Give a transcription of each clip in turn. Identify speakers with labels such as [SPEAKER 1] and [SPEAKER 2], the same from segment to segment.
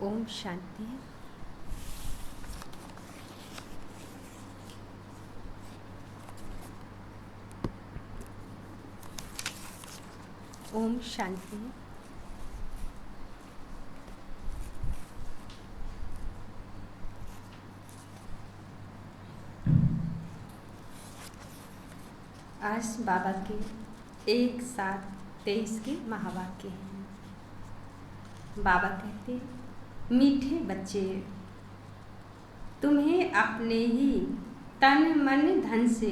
[SPEAKER 1] ओम शांति। ओम शांति। आज बाबा के 1-7-23 के महावाक्य हैं। बाबा कहते, मीठे बच्चे, तुम्हें अपने ही तन मन धन से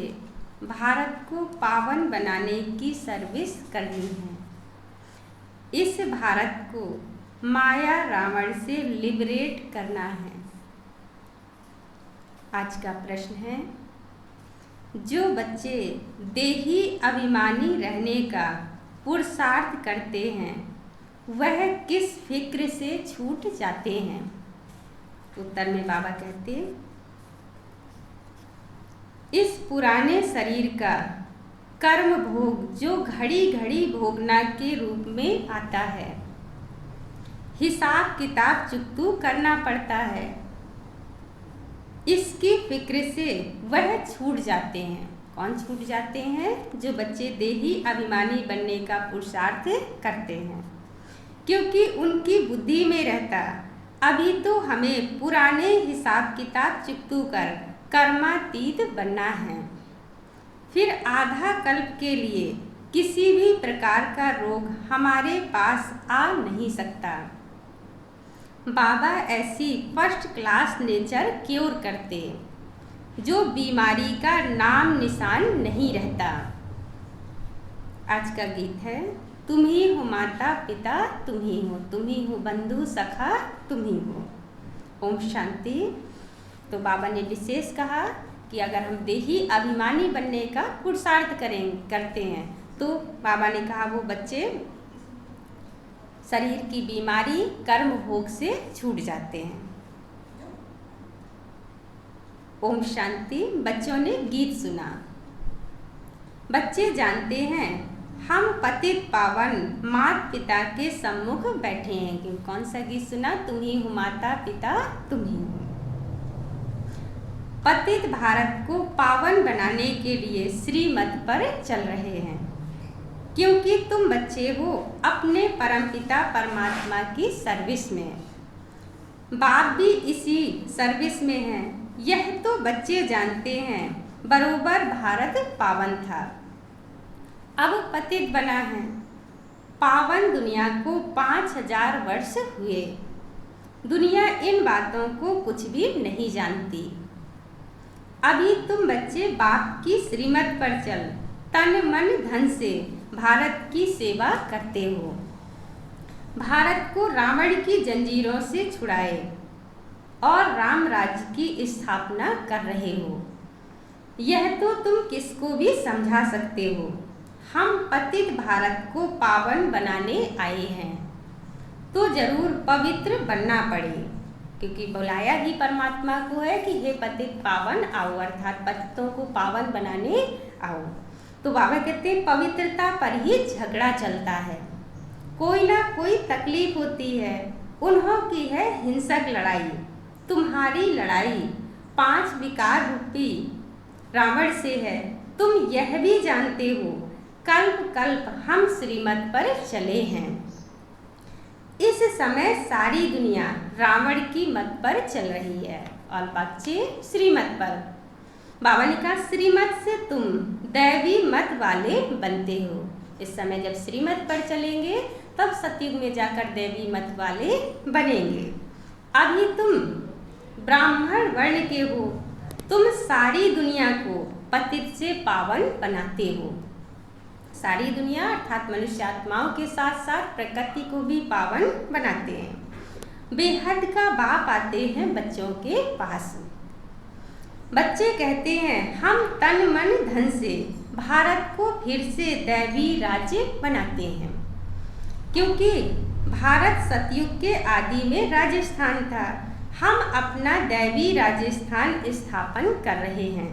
[SPEAKER 1] भारत को पावन बनाने की सर्विस करनी है। इस भारत को माया रावण से लिबरेट करना है। आज का प्रश्न है, जो बच्चे देही अभिमानी रहने का पुरुषार्थ करते हैं वह किस फिक्र से छूट जाते हैं? उत्तर में बाबा कहते, इस पुराने शरीर का कर्म भोग जो घड़ी घड़ी भोगना के रूप में आता है, हिसाब किताब चुकतू करना पड़ता है। इसकी फिक्र से वह छूट जाते हैं। कौन छूट जाते हैं? जो बच्चे देही अभिमानी बनने का पुरुषार्थ करते हैं, क्योंकि उनकी बुद्धि में रहता, अभी तो हमें पुराने हिसाब किताब चुकतू कर कर्मातीत बनना है। फिर आधा कल्प के लिए किसी भी प्रकार का रोग हमारे पास आ नहीं सकता। बाबा ऐसी फर्स्ट क्लास नेचर क्योर करते, जो बीमारी का नाम निशान नहीं रहता। आज का गीत है, तुम ही हो माता पिता, तुम ही हो बंधु सखा, तुम ही हो। ओम शांति। तो बाबा ने विशेष कहा कि अगर हम देही अभिमानी बनने का पुरुषार्थ करते हैं तो बाबा ने कहा वो बच्चे शरीर की बीमारी कर्म भोग से छूट जाते हैं। ओम शांति। बच्चों ने गीत सुना। बच्चे जानते हैं हम पतित पावन माता पिता के सम्मुख बैठे हैं। कि कौन सा गीत सुना? तुम ही हो माता पिता, तुम ही हो। पतित भारत को पावन बनाने के लिए श्रीमत पर चल रहे हैं, क्योंकि तुम बच्चे हो अपने परमपिता परमात्मा की सर्विस में। बाप भी इसी सर्विस में हैं। यह तो बच्चे जानते हैं बरोबर भारत पावन था, अब पतित बना है। पावन दुनिया को 5000 वर्ष हुए। दुनिया इन बातों को कुछ भी नहीं जानती। अभी तुम बच्चे बाप की श्रीमत पर चल तन मन धन से भारत की सेवा करते हो। भारत को रावण की जंजीरों से छुड़ाए और राम राज्य की स्थापना कर रहे हो। यह तो तुम किसको भी समझा सकते हो। हम पतित भारत को पावन बनाने आए हैं, तो जरूर पवित्र बनना पड़े, क्योंकि बुलाया ही परमात्मा को है कि हे पतित पावन आओ, अर्थात पतितों को पावन बनाने आओ। तो बाबा कहते हैं पवित्रता पर ही झगड़ा चलता है। कोई ना कोई तकलीफ होती है, उन्हों की है हिंसक लड़ाई। तुम्हारी लड़ाई 5 विकार रूपी रावण से है। तुम यह भी जानते हो कल्प कल्प हम श्रीमत पर चले हैं। इस समय सारी दुनिया रावण की मत पर चल रही है और बच्चे श्रीमत पर। बाबा ने कहा श्रीमत से तुम दैवी मत वाले बनते हो। इस समय जब श्रीमत पर चलेंगे तब सतयुग में जाकर दैवी मत वाले बनेंगे। अभी तुम ब्राह्मण वर्ण के हो। तुम सारी दुनिया को पतित से पावन बनाते हो। सारी दुनिया अर्थात मनुष्य आत्माओं के साथ साथ प्रकृति को भी पावन बनाते हैं। बेहद का बाप आते हैं बच्चों के पास। बच्चे कहते हैं हम तन मन धन से भारत को फिर से दैवी राज्य बनाते हैं, क्योंकि भारत सतयुग के आदि में राजस्थान था। हम अपना दैवी राजस्थान स्थापन कर रहे हैं।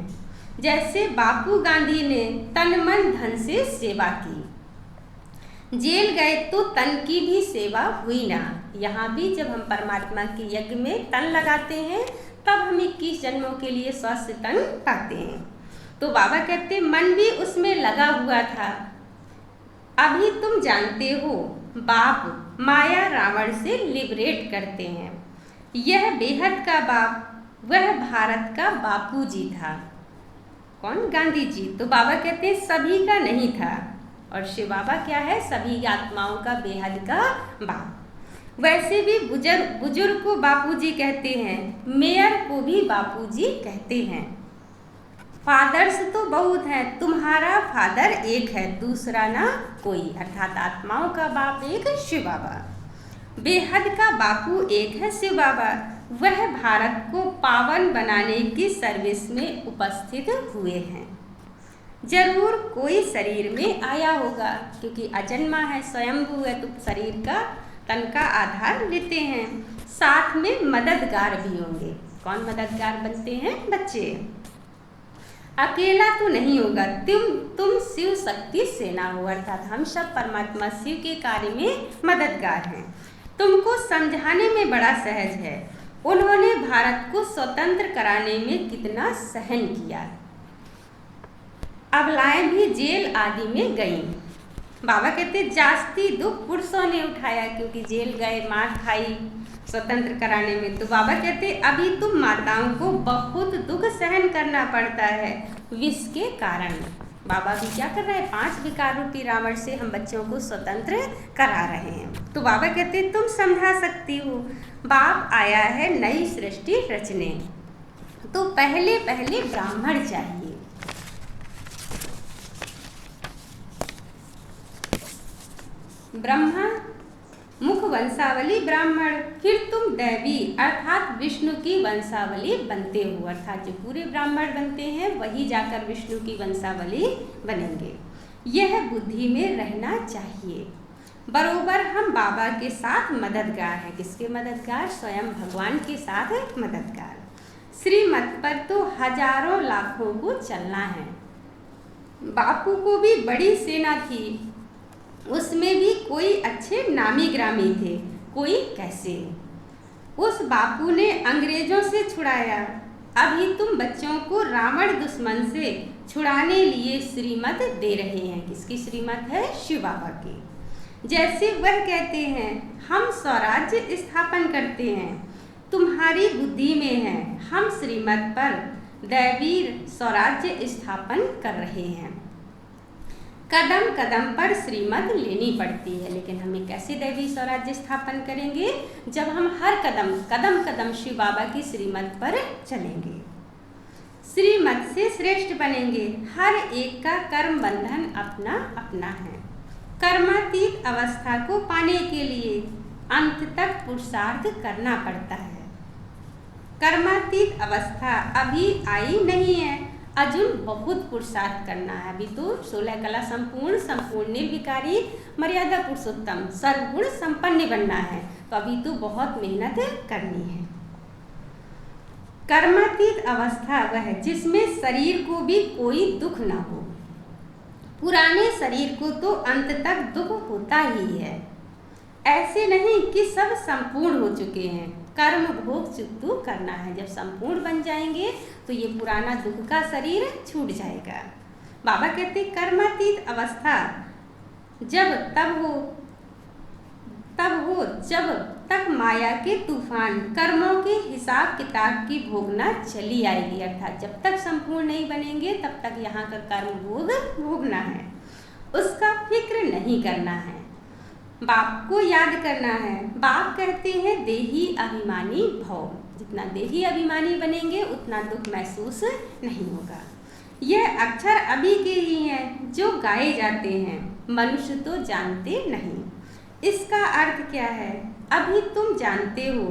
[SPEAKER 1] जैसे बापू गांधी ने तन मन धन से सेवा की। जेल गए तो तन की भी सेवा हुई ना, यहाँ भी जब हम परमात्मा के यज्ञ में तन लगाते हैं तब हम 21 जन्मों के लिए स्वस्थ तन पाते हैं। तो बाबा कहते मन भी उसमें लगा हुआ था। अभी तुम जानते हो बाप माया रावण से लिबरेट करते हैं। यह बेहद का बाप वह भारत का बापू जी था। कौन? गांधी जी। तो बाबा कहते हैं सभी का नहीं था, और शिव बाबा क्या है? सभी आत्माओं का बेहद का बाप। वैसे भी बुजुर्ग को बापूजी कहते हैं, मेयर को भी बापूजी कहते हैं। फादर्स तो बहुत हैं, तुम्हारा फादर एक है, दूसरा ना कोई। अर्थात आत्माओं का बाप एक शिव बाबा। बेहद का बापू एक है शिव बाबा। वह भारत को पावन बनाने की सर्विस में उपस्थित हुए हैं। जरूर कोई शरीर में आया होगा, क्योंकि अजन्मा है, स्वयंभू है, तो शरीर का तन का आधार लेते हैं। साथ में मददगार भी होंगे। कौन मददगार बनते हैं? बच्चे। अकेला तो नहीं होगा, तुम शिव शक्ति सेना हो, अर्थात हम सब परमात्मा शिव के कार्य में मददगार हैं। तुमको समझाने में बड़ा सहज है। उन्होंने भारत को स्वतंत्र कराने में कितना सहन किया। अबलाएं भी जेल आदि में गईं। बाबा कहते जास्ती दुख पुरुषों ने उठाया, क्योंकि जेल गए, मार खाई स्वतंत्र कराने में। तो बाबा कहते अभी तुम माताओं को बहुत दुख सहन करना पड़ता है विष के कारण। बाबा भी क्या कर रहे हैं? 5 विकार रूपी रावण से हम बच्चों को स्वतंत्र करा रहे हैं। तो बाबा कहते तुम समझा सकती हो, बाप आया है नई सृष्टि रचने, तो पहले पहले ब्राह्मण चाहिए। ब्रह्मा मुख वंशावली ब्राह्मण, फिर तुम दैवी अर्थात विष्णु की वंशावली बनते हो। अर्थात जो पूरे ब्राह्मण बनते हैं वही जाकर विष्णु की वंशावली बनेंगे। यह बुद्धि में रहना चाहिए। बरोबर हम बाबा के साथ मददगार हैं। किसके मददगार? स्वयं भगवान के साथ मददगार। श्रीमत पर तो हजारों लाखों को चलना है। बापू को भी बड़ी सेना थी, उसमें भी कोई अच्छे नामी ग्रामी थे, कोई कैसे। उस बापू ने अंग्रेजों से छुड़ाया। अभी तुम बच्चों को रावण दुश्मन से छुड़ाने लिए श्रीमत दे रहे हैं। किसकी श्रीमत है? शिव बाबा की। जैसे वह कहते हैं हम स्वराज्य स्थापन करते हैं, तुम्हारी बुद्धि में है, हम श्रीमत पर दैवी स्वराज्य स्थापन कर रहे हैं। कदम कदम पर श्रीमत लेनी पड़ती है, लेकिन हमें कैसे दैवी स्वराज्य स्थापन करेंगे? जब हम हर कदम कदम शिव बाबा की श्रीमत पर चलेंगे, श्रीमत से श्रेष्ठ बनेंगे। हर एक का कर्म बंधन अपना अपना है। कर्मातीत अवस्था को पाने के लिए अंत तक पुरुषार्थ करना पड़ता है। कर्मातीत अवस्था अभी आई नहीं है, अजुन बहुत पुरुषार्थ करना है। अभी तो 16 कला संपूर्ण निर्विकारी मर्यादा पुरुषोत्तम सर्वगुण संपन्न बनना है, तो अभी तो बहुत मेहनत करनी है। कर्मातीत अवस्था वह है जिसमें शरीर को भी कोई दुख ना हो। पुराने शरीर को तो अंत तक दुख होता ही है। ऐसे नहीं कि सब संपूर्ण हो चुके हैं, कर्म भोग चुक्तु करना है। जब संपूर्ण बन जाएंगे तो ये पुराना दुख का शरीर छूट जाएगा। बाबा कहते कर्मातीत अवस्था जब जब तक माया के तूफान कर्मों के हिसाब किताब की भोगना चली आएगी। अर्थात जब तक संपूर्ण नहीं बनेंगे तब तक यहाँ का कर्म भोग भोगना है, उसका फिक्र नहीं करना है, बाप को याद करना है। बाप कहते हैं देही अभिमानी भव, जितना देही अभिमानी बनेंगे उतना दुख महसूस नहीं होगा। यह अक्षर अभी के ही हैं जो गाए जाते हैं, मनुष्य तो जानते नहीं। इसका अर्थ क्या है? अभी तुम जानते हो,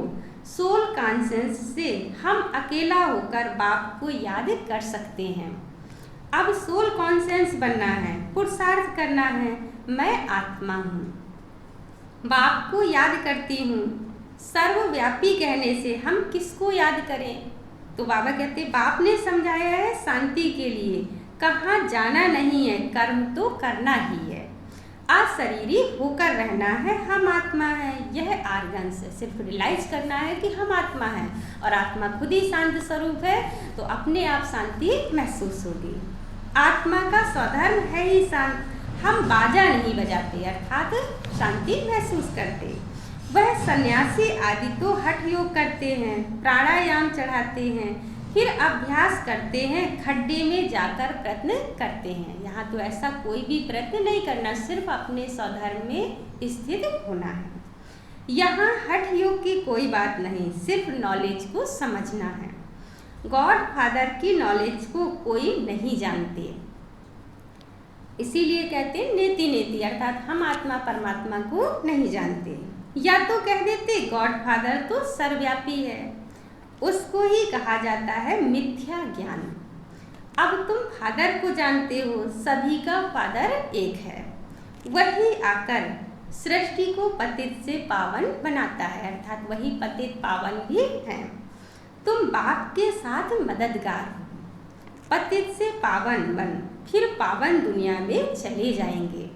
[SPEAKER 1] सोल कॉन्शियस से हम अकेला होकर बाप को याद कर सकते हैं। अब सोल कॉन्शियस बनना है, पुरुषार्थ करना है। मैं आत्मा हूँ, बाप को याद करती हूँ। सर्वव्यापी कहने से हम किसको याद करें? तो बाबा कहते बाप ने समझाया है शांति के लिए, कहाँ जाना नहीं है, कर्म तो करना ही है। अशरीरी होकर रहना है, हम आत्मा है। यह आर्गन से सिर्फ रियलाइज करना है कि हम आत्मा हैं और आत्मा खुद ही शांत स्वरूप है, तो अपने आप शांति महसूस होगी। आत्मा का स्वधर्म है ही शांत। हम बाजा नहीं बजाते अर्थात शांति महसूस करते। वह सन्यासी आदि तो हठ योग करते हैं, प्राणायाम चढ़ाते हैं, फिर अभ्यास करते हैं, खड्डे में जाकर प्रयत्न करते हैं। यहाँ तो ऐसा कोई भी प्रयत्न नहीं करना, सिर्फ अपने स्वधर्म में स्थित होना है। यहाँ हठ योग की कोई बात नहीं, सिर्फ नॉलेज को समझना है। गॉड फादर की नॉलेज को कोई नहीं जानते, इसीलिए कहते हैं नेति नेति, अर्थात हम आत्मा परमात्मा को नहीं जानते। या तो कह देते गॉड फादर तो सर्वव्यापी है, उसको ही कहा जाता है मिथ्या ज्ञान। अब तुम फादर को जानते हो, सभी का फादर एक है, वही आकर सृष्टि को पतित से पावन बनाता है, अर्थात वही पतित पावन भी है। तुम बाप के साथ मददगार हो, पतित से पावन बन फिर पावन दुनिया में चले जाएंगे।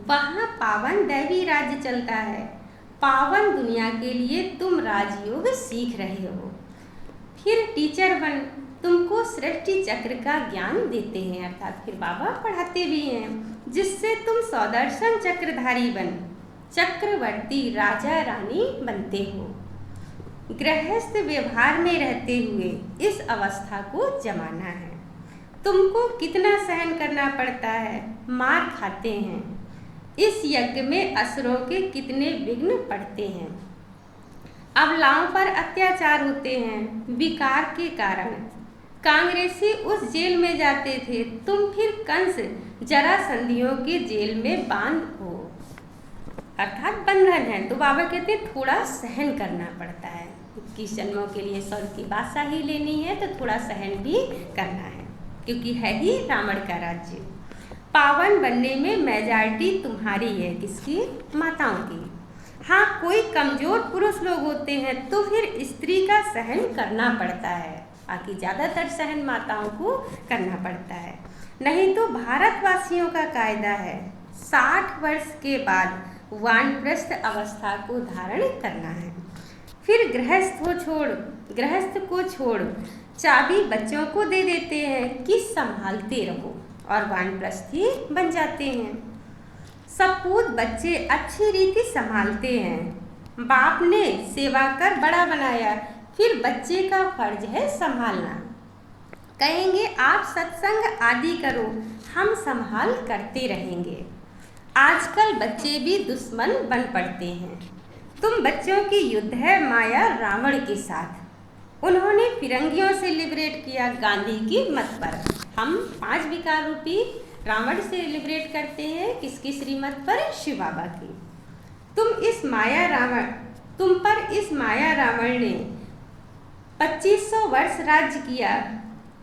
[SPEAKER 1] वहाँ पावन दैवी राज्य चलता है। पावन दुनिया के लिए तुम राजयोग सीख रहे हो। फिर टीचर बन तुमको सृष्टि चक्र का ज्ञान देते हैं, अर्थात फिर बाबा पढ़ाते भी हैं, जिससे तुम सौदर्शन चक्रधारी बन चक्रवर्ती राजा रानी बनते हो। गृहस्थ व्यवहार में रहते हुए इस अवस्था को जमाना है। तुमको कितना सहन करना पड़ता है, मार खाते हैं। इस यज्ञ में असुरों के कितने विघ्न पड़ते हैं। अबलाओं पर अत्याचार होते हैं विकार के कारण। कांग्रेसी उस जेल में जाते थे, तुम फिर कंस जरासंधियों के जेल में बांध हो, अर्थात बंधन है। तो बाबा कहते हैं थोड़ा सहन करना पड़ता है। 21 जन्मों के लिए स्वर्ग की बादशाही लेनी है तो थोड़ा सहन भी करना है, क्योंकि है ही रावण का राज्य। पावन बनने में मेजॉरिटी तुम्हारी है, किसकी? माताओं की। हाँ, कोई कमजोर पुरुष लोग होते हैं तो फिर स्त्री का सहन करना पड़ता है, बाकी ज़्यादातर सहन माताओं को करना पड़ता है। नहीं तो भारतवासियों का कायदा है 60 वर्ष के बाद वानप्रस्थ अवस्था को धारण करना है। फिर गृहस्थ को छोड़ चाबी बच्चों को दे देते हैं कि संभालते रहो, और वानप्रस्थी बन जाते हैं। सपूत बच्चे अच्छी रीति संभालते हैं। बाप ने सेवा कर बड़ा बनाया, फिर बच्चे का फर्ज है संभालना। कहेंगे आप सत्संग आदि करो, हम संभाल करते रहेंगे। आजकल बच्चे भी दुश्मन बन पड़ते हैं। तुम बच्चों की युद्ध है माया रावण के साथ। उन्होंने फिरंगियों से लिबरेट किया गांधी की मत पर। हम 5 विकार रूपी रावण से लिबरेट करते हैं, किसकी श्रीमत पर? शिव बाबा की। तुम पर इस माया रावण ने 2500 वर्ष राज्य किया।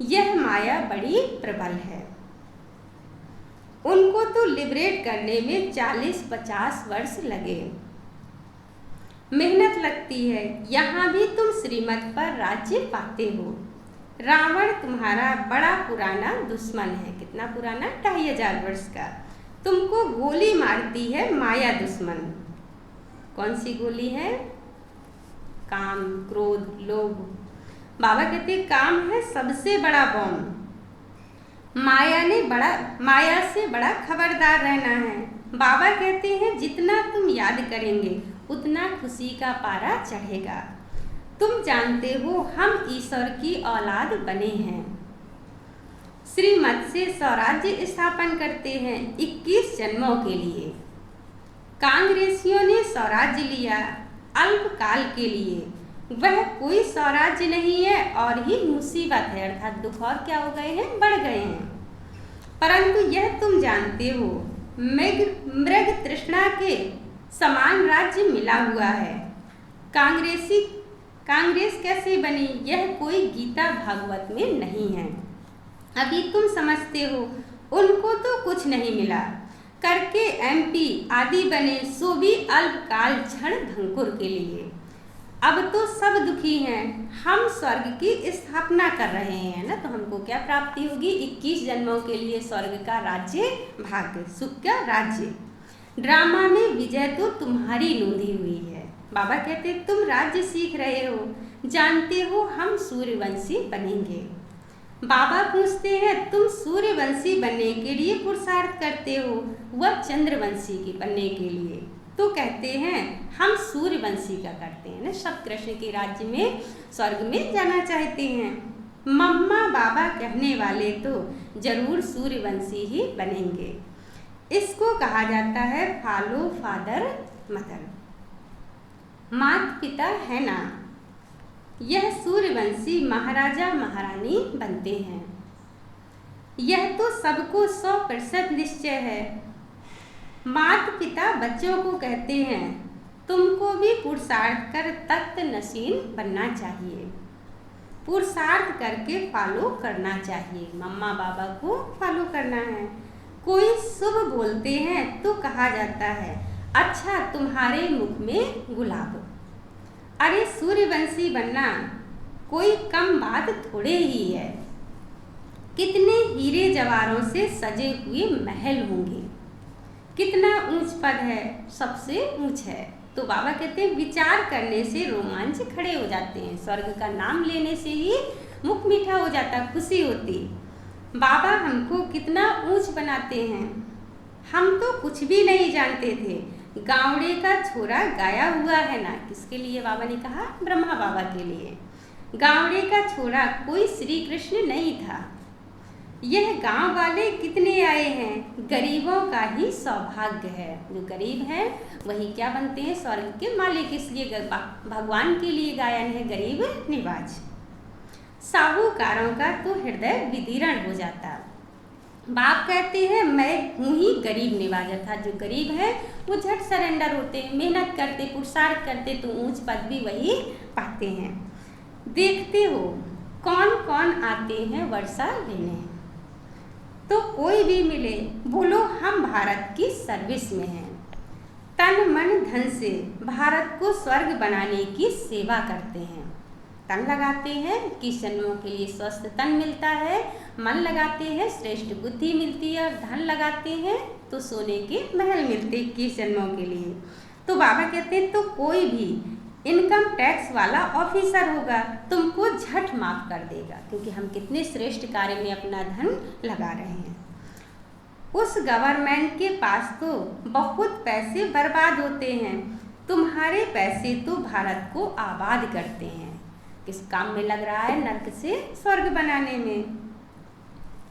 [SPEAKER 1] यह माया बड़ी प्रबल है। उनको तो लिबरेट करने में 40-50 वर्ष लगे, मेहनत लगती है। यहाँ भी तुम श्रीमत पर राज्य पाते हो। रावण तुम्हारा बड़ा पुराना दुश्मन है। कितना पुराना? 2500 वर्ष का। तुमको गोली मारती है माया दुश्मन। कौन सी गोली है? काम, क्रोध, लोभ। बाबा कहते काम है सबसे बड़ा बम। माया से बड़ा खबरदार रहना है। बाबा कहते हैं जितना तुम याद करेंगे उतना खुशी का पारा चढ़ेगा। तुम जानते हो हम ईश्वर की औलाद बने हैं। श्रीमत से स्वराज्य स्थापन करते हैं 21 जन्मों के लिए। कांग्रेसियों ने स्वराज्य लिया अल्पकाल के लिए, वह कोई स्वराज्य नहीं है और ही मुसीबत है, अर्थात दुख और क्या हो गए हैं? बढ़ गए हैं। परंतु यह तुम जानते हो मृग तृष्णा के समान राज्य मिला हुआ है। कांग्रेस कैसे बनी? यह कोई गीता भागवत में नहीं है। अभी तुम समझते हो उनको तो कुछ नहीं मिला, करके MP आदि बने, सो भी अल्पकाल क्षण भंकुर के लिए। अब तो सब दुखी हैं, हम स्वर्ग की स्थापना कर रहे हैं ना, तो हमको क्या प्राप्ति होगी? 21 जन्मों के लिए स्वर्ग का राज्य, भाग्य, सुख का राज्य। ड्रामा में विजय तो तुम्हारी नोंधी हुई है। बाबा कहते तुम राज्य सीख रहे हो, जानते हो हम सूर्यवंशी बनेंगे। बाबा पूछते हैं तुम सूर्यवंशी बनने के लिए पुरुषार्थ करते हो, वह चंद्रवंशी की बनने के लिए। तो कहते हैं हम सूर्यवंशी का करते हैं ना, सब कृष्ण के राज्य में, स्वर्ग में जाना चाहते हैं। मम्मा बाबा कहने वाले तो जरूर सूर्यवंशी ही बनेंगे। इसको कहा जाता है फॉलो फादर मदर, माता पिता है ना। यह सूर्यवंशी महाराजा महारानी बनते हैं। यह तो सबको 100% निश्चय है। माता पिता बच्चों को कहते हैं तुमको भी पुरुषार्थ कर तख्त नशीन बनना चाहिए, पुरुषार्थ करके फॉलो करना चाहिए, मम्मा बाबा को फॉलो करना है। कोई शुभ बोलते हैं तो कहा जाता है अच्छा तुम्हारे मुख में गुलाब। अरे सूर्यवंशी बनना कोई कम बात थोड़े ही है। कितने हीरे जवाहरों से सजे हुए महल होंगे, कितना ऊंच पद है, सबसे ऊंच है। तो बाबा कहते हैं विचार करने से रोमांच खड़े हो जाते हैं, स्वर्ग का नाम लेने से ही मुख मीठा हो जाता, खुशी होती। बाबा हमको कितना ऊंच बनाते हैं। हम तो कुछ भी नहीं जानते थे, गावड़े का छोरा गाया हुआ है ना। किसके लिए बाबा ने कहा? ब्रह्मा बाबा के लिए। गावड़े का छोरा कोई श्री कृष्ण नहीं था। यह गांव वाले कितने आए हैं, गरीबों का ही सौभाग्य है। जो गरीब है वही क्या बनते हैं? स्वर्ग के मालिक। इसलिए भगवान के लिए गायन है गरीब निवाज। साहूकारों का तो हृदय विदीर्ण हो जाता। बाप कहते हैं मैं हूँ ही गरीब निवाज, अर्थात जो गरीब है वो झट सरेंडर होते हैं, मेहनत करते, पुरुषार्थ करते तो ऊंच पद भी वही पाते हैं। देखते हो कौन कौन आते हैं वर्षा लेने, तो कोई भी मिले बोलो हम भारत की सर्विस में हैं। तन मन धन से भारत को स्वर्ग बनाने की सेवा करते हैं। तन लगाते हैं कि जन्मों के लिए स्वस्थ तन मिलता है, मन लगाते हैं श्रेष्ठ बुद्धि मिलती है, और धन लगाते हैं तो सोने के महल मिलते किस जन्मों के लिए। तो बाबा कहते हैं तो कोई भी इनकम टैक्स वाला ऑफिसर होगा तुमको झट माफ कर देगा, क्योंकि हम कितने श्रेष्ठ कार्य में अपना धन लगा रहे हैं। उस गवर्नमेंट के पास तो बहुत पैसे बर्बाद होते हैं, तुम्हारे पैसे तो भारत को आबाद करते हैं। किस काम में लग रहा है? नर्क से स्वर्ग बनाने में।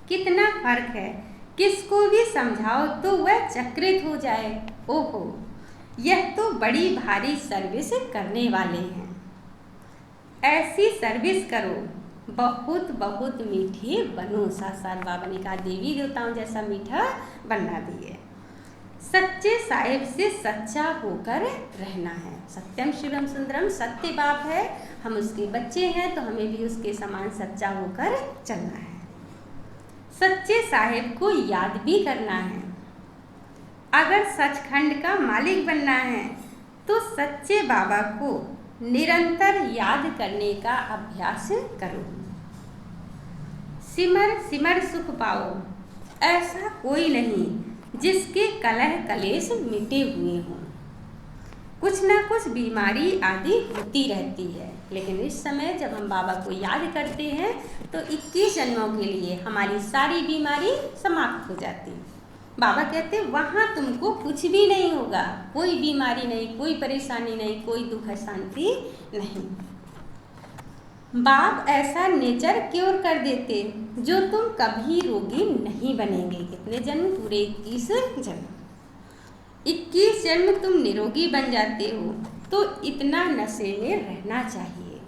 [SPEAKER 1] कितना फर्क है, किसको भी समझाओ तो वह चकित हो जाए, ओहो यह तो बड़ी भारी सर्विस करने वाले हैं। ऐसी सर्विस करो बहुत बहुत मीठे बनो। साथ बाबा ने कहा देवी देवताओं जैसा मीठा बनना भी है। सच्चे साहिब से सच्चा होकर रहना है। सत्यम शिवम सुंदरम, सत्य बाप है, हम उसके बच्चे हैं तो हमें भी उसके समान सच्चा होकर चलना है। सच्चे साहिब को याद भी करना है। अगर सचखंड का मालिक बनना है तो सच्चे बाबा को निरंतर याद करने का अभ्यास करो। सिमर सिमर सुख पाओ, ऐसा कोई नहीं जिसके कलह कलेश मिटे हुए हों। कुछ ना कुछ बीमारी आदि होती रहती है, लेकिन इस समय जब हम बाबा को याद करते हैं तो 21 जन्मों के लिए हमारी सारी बीमारी समाप्त हो जाती। बाबा कहते वहाँ तुमको कुछ भी नहीं होगा, कोई बीमारी नहीं, कोई परेशानी नहीं, कोई दुख शांति नहीं। बाप ऐसा नेचर क्योर कर देते जो तुम कभी रोगी नहीं बनेंगे। कितने जन्म? पूरे 21 जन्म। 21 जन्म तुम निरोगी बन जाते हो तो इतना नशे में रहना चाहिए।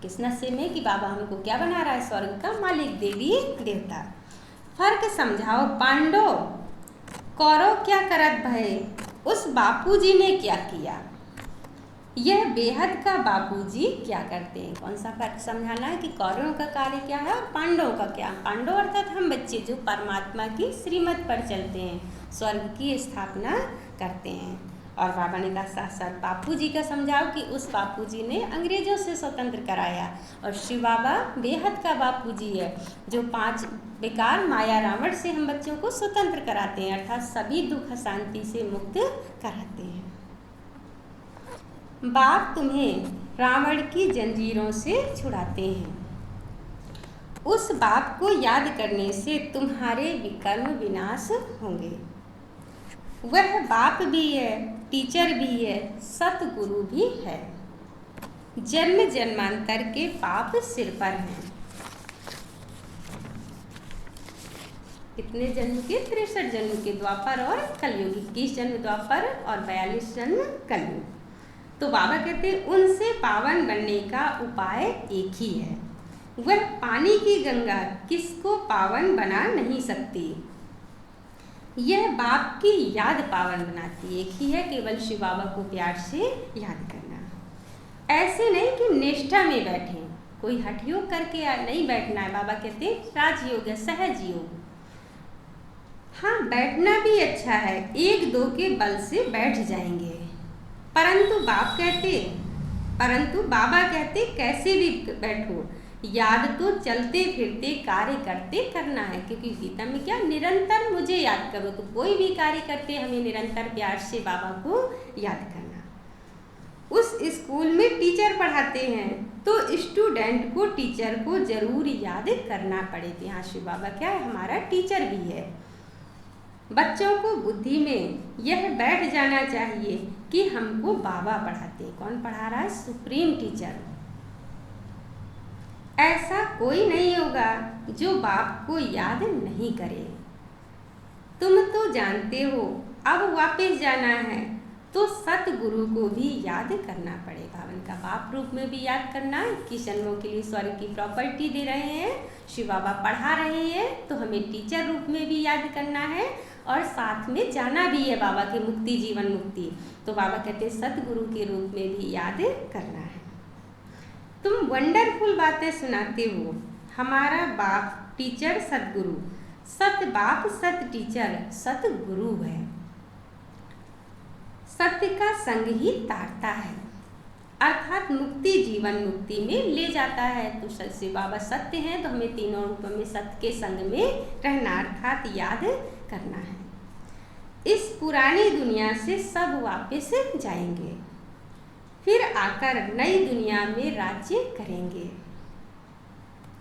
[SPEAKER 1] किस नशे में? कि बाबा हमको क्या बना रहा है? स्वर्ग का मालिक, देवी देवता। फर्क समझाओ पांडव, कौरव क्या करत भय, उस बापूजी ने क्या किया, यह बेहद का बापूजी क्या करते हैं। कौन सा फर्क समझाना है कि कौरवों का कार्य क्या है और पांडवों का क्या। पांडव अर्थात हम बच्चे जो परमात्मा की श्रीमत पर चलते हैं, स्वर्ग की स्थापना करते हैं, और बाबा ने कहा साथ साथ बापू जी का समझाओ कि उस बापू जी ने अंग्रेजों से स्वतंत्र कराया, और शिव बाबा बेहद का बापू जी है जो 5 बेकार माया रावण से हम बच्चों को स्वतंत्र कराते हैं, अर्थात सभी दुख शांति से मुक्त कराते हैं। बाप तुम्हें रावण की जंजीरों से छुड़ाते हैं। उस बाप को याद करने से तुम्हारे विकर्म विनाश होंगे। वह बाप भी है, टीचर भी है, सतगुरु भी है। जन्म जन्मांतर के पाप सिर पर हैं। कितने जन्म के? 63 जन्म के, द्वापर और कलयुग। 21 जन्म द्वापर और 42 जन्म कलयुग। तो बाबा कहते हैं उनसे पावन बनने का उपाय एक ही है। वह पानी की गंगा किसको पावन बना नहीं सकती। यह बाप की याद पावन बनाती। एक ही है, केवल शिव बाबा को प्यार से याद करना। ऐसे नहीं कि निष्ठा में बैठें, कोई हठ योग करके नहीं बैठना है। बाबा कहते हैं राजयोग है, सहज योग। हाँ, बैठना भी अच्छा है, 1-2 के बल से बैठ जाएंगे, परंतु बाबा कहते कैसे भी बैठो, याद तो चलते फिरते कार्य करते करना है। क्योंकि गीता में क्या, निरंतर मुझे याद करो। तो कोई भी कार्य करते हमें निरंतर प्यार से बाबा को याद करना। उस स्कूल में टीचर पढ़ाते हैं तो स्टूडेंट को टीचर को जरूर याद करना पड़ेगा। हाँ, शिव बाबा क्या है, हमारा टीचर भी है। बच्चों को बुद्धि में यह बैठ जाना चाहिए कि हमको बाबा पढ़ाते। कौन पढ़ा रहा है? Supreme teacher. ऐसा कोई नहीं होगा जो बाप को याद नहीं करे। तुम तो जानते हो अब वापस जाना है तो सतगुरु को भी याद करना पड़ेगा। उनका बाप रूप में भी याद करना। 21 जन्मों के लिए स्वर्ग की प्रॉपर्टी दे रहे हैं, शिव बाबा पढ़ा रहे हैं, तो हमें टीचर रूप में भी याद करना है और साथ में जाना भी है बाबा के मुक्ति, जीवन मुक्ति। तो बाबा कहते हैं सतगुरु के रूप में भी याद करना है। तुम वंडरफुल बातें सुनाते हो। हमारा बाप टीचर सतगुरु, सत बाप सत टीचर सतगुरु है। सत्य का संग ही तारता है, अर्थात मुक्ति जीवन मुक्ति में ले जाता है। तो शिव बाबा सत्य हैं, तो हमें तीनों रूपों में सत्य के संग में रहना, अर्थात याद करना है। इस पुरानी दुनिया से सब वापस जाएंगे, फिर आकर नई दुनिया में राज्य करेंगे।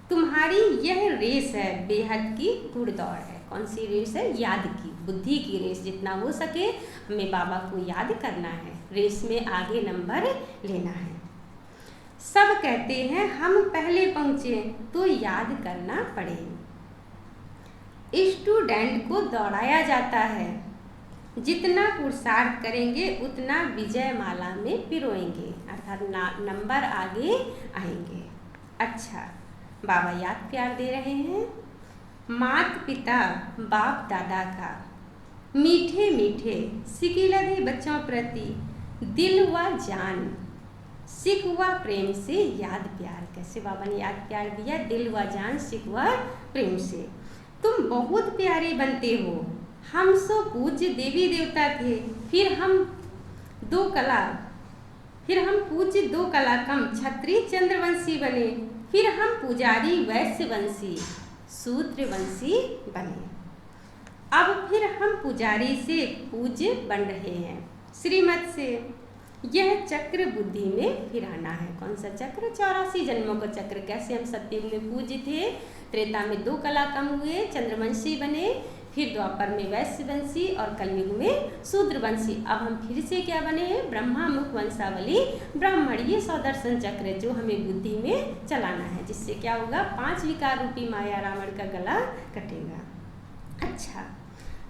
[SPEAKER 1] तुम्हारी यह रेस है, बेहद की घुड़दौड़ है। कौन सी रेस है? याद की, बुद्धि की रेस। जितना हो सके हमें बाबा को याद करना है, रेस में आगे नंबर लेना है। सब कहते हैं हम पहले पहुँचे, तो याद करना पड़े। स्टूडेंट को दौड़ाया जाता है, जितना पुरुषार्थ करेंगे उतना विजय माला में पिरोएंगे, अर्थात नंबर आगे आएंगे। अच्छा, बाबा याद प्यार दे रहे हैं। माता पिता बाप दादा का मीठे मीठे सिकिलधे बच्चों प्रति दिल व जान सिख व प्रेम से याद प्यार। कैसे बाबा ने याद प्यार दिया? दिल व जान सिख व प्रेम से। तुम बहुत प्यारे बनते हो। हम सो पूज्य देवी देवता थे, फिर हम पूज्य 2 कला कम क्षत्रिय चंद्रवंशी बने, फिर हम पुजारी वैश्यवंशी शूद्रवंशी बने। अब फिर हम पुजारी से पूज्य बन रहे हैं श्रीमत से। यह चक्र बुद्धि में फिराना है। कौन सा चक्र? 84 जन्मों का चक्र। कैसे हम सतयुग में पूज्य थे, त्रेता में 2 कला कम हुए, चंद्रवंशी बने, फिर द्वापर में वैश्यवंशी और कलयुग में शूद्रवंशी। अब हम फिर से क्या बने हैं? ब्रह्मा मुख वंशावली ब्राह्मण। ये 100 दर्शन चक्र जो हमें बुद्धि में चलाना है, जिससे क्या होगा? 5 विकार रूपी माया रावण का गला कटेगा। अच्छा,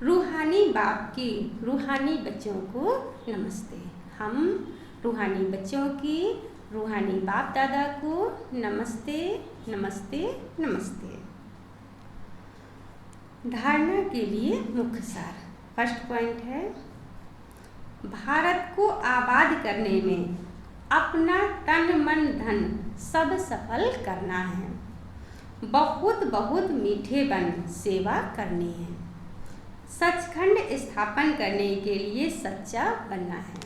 [SPEAKER 1] रूहानी बाप की रूहानी बच्चों को नमस्ते। हम रूहानी बच्चों की रूहानी बाप दादा को नमस्ते नमस्ते नमस्ते। धारणा के लिए मुख्य सार। फर्स्ट पॉइंट है, भारत को आबाद करने में अपना तन मन धन सब सफल करना है। बहुत बहुत मीठे बन सेवा करनी है। सचखंड स्थापन करने के लिए सच्चा बनना है।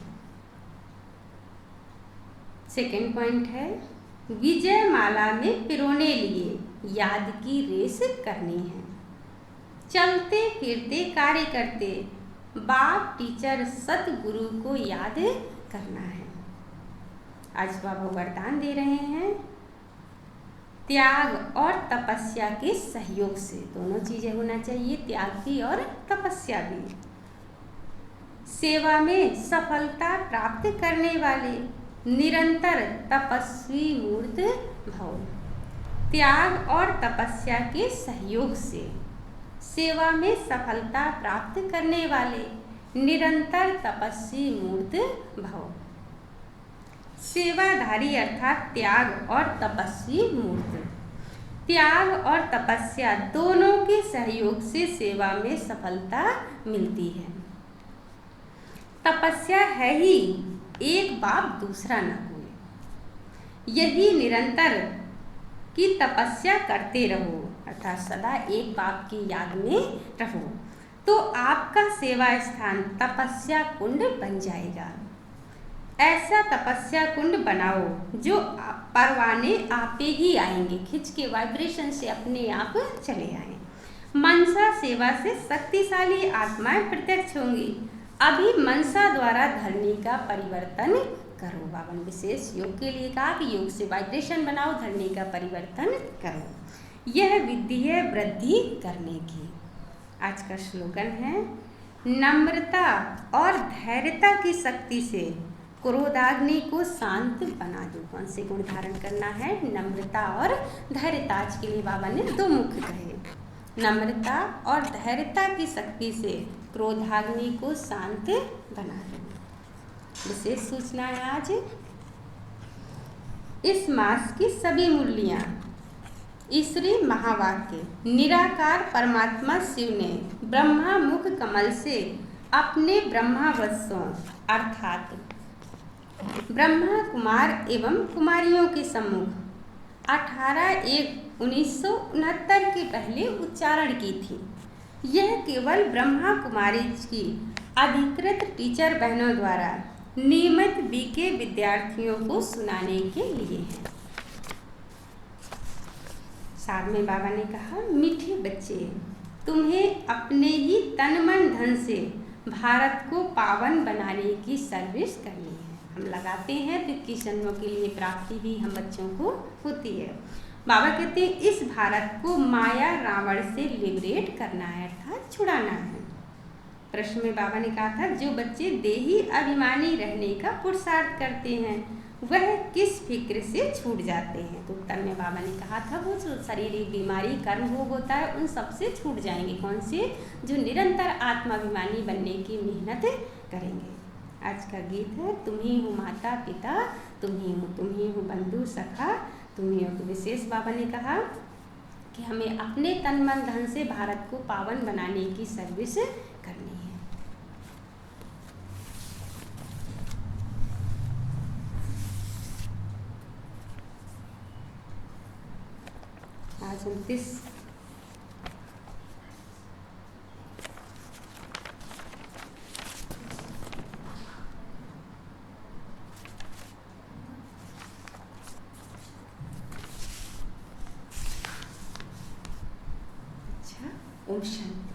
[SPEAKER 1] सेकंड पॉइंट है, विजय माला में पिरोने लिए याद की रेस करनी है। चलते फिरते कार्य करते बाप टीचर सतगुरु को याद करना है। आज बाबा वरदान दे रहे हैं, त्याग और तपस्या के सहयोग से, दोनों चीजें होना चाहिए, त्याग भी और तपस्या भी। सेवा में सफलता प्राप्त करने वाले निरंतर तपस्वी मूर्त भव। त्याग और तपस्या के सहयोग से सेवा में सफलता प्राप्त करने वाले निरंतर तपस्वी मूर्त भव। सेवाधारी अर्थात त्याग और तपस्वी मूर्त। त्याग और तपस्या दोनों के सहयोग से सेवा में सफलता मिलती है। तपस्या है ही एक बाप दूसरा न कोई, यही निरंतर की तपस्या करते रहो, अर्थात सदा एक बाप की याद में रहो, तो आपका सेवा स्थान तपस्या कुंड बन जाएगा। ऐसा तपस्या कुंड बनाओ जो परवाने आपे ही आएंगे, खिंच के वाइब्रेशन से अपने आप चले आए। मनसा सेवा से शक्तिशाली आत्माएं प्रत्यक्ष होंगी। अभी मनसा द्वारा धरनी का परिवर्तन करो। बाबा ने विशेष योग के लिए कहा कि योग से वाइब्रेशन बनाओ, धरनी का परिवर्तन करो। यह विधि है वृद्धि करने की। आज का स्लोगन है, नम्रता और धैर्यता की शक्ति से क्रोधाग्नि को शांत बना दो। कौन से गुण धारण करना है? नम्रता और धैर्यता। आज के लिए बाबा ने दो मुख्य कहे, नम्रता और धैर्यता की शक्ति से क्रोधाग्नि को शांत बना दो। विशेष सूचना है आज, इस मास की सभी मूर्तियाँ ईश्वरी महावाक्य निराकार परमात्मा शिव ने ब्रह्मा मुख कमल से अपने ब्रह्मावत्सों अर्थात ब्रह्मा कुमार एवं कुमारियों के सम्मुख 18/1/1969 के पहले उच्चारण की थी। यह केवल ब्रह्मा कुमारी की अधिकृत टीचर बहनों द्वारा नियमित बीके विद्यार्थियों को सुनाने के लिए है। साथ में बाबा ने कहा, मीठे बच्चे, तुम्हें अपने ही तन मन धन से भारत को पावन बनाने की सर्विस करनी है। हम लगाते हैं तो 21 जन्मों के लिए प्राप्ति भी हम बच्चों को होती है। बाबा कहते हैं इस भारत को माया रावण से लिबरेट करना है, अर्थात छुड़ाना है। प्रश्न में बाबा ने कहा था, जो बच्चे देही अभिमानी रहने का पुरुषार्थ करते हैं वह किस फिक्र से छूट जाते हैं? तो उत्तर में बाबा ने कहा था, वो जो शारीरिक बीमारी कर्म भोग होता है उन सब से छूट जाएंगे। कौन से? जो निरंतर आत्माभिमानी बनने की मेहनत करेंगे। आज का गीत है, तुम ही हो माता पिता, तुम ही हो बंधु सखा, तुम ही हो। तो विशेष बाबा ने कहा कि हमें अपने तन मन धन से भारत को पावन बनाने की सर्विस करनी है। आज 29 ओम शांति।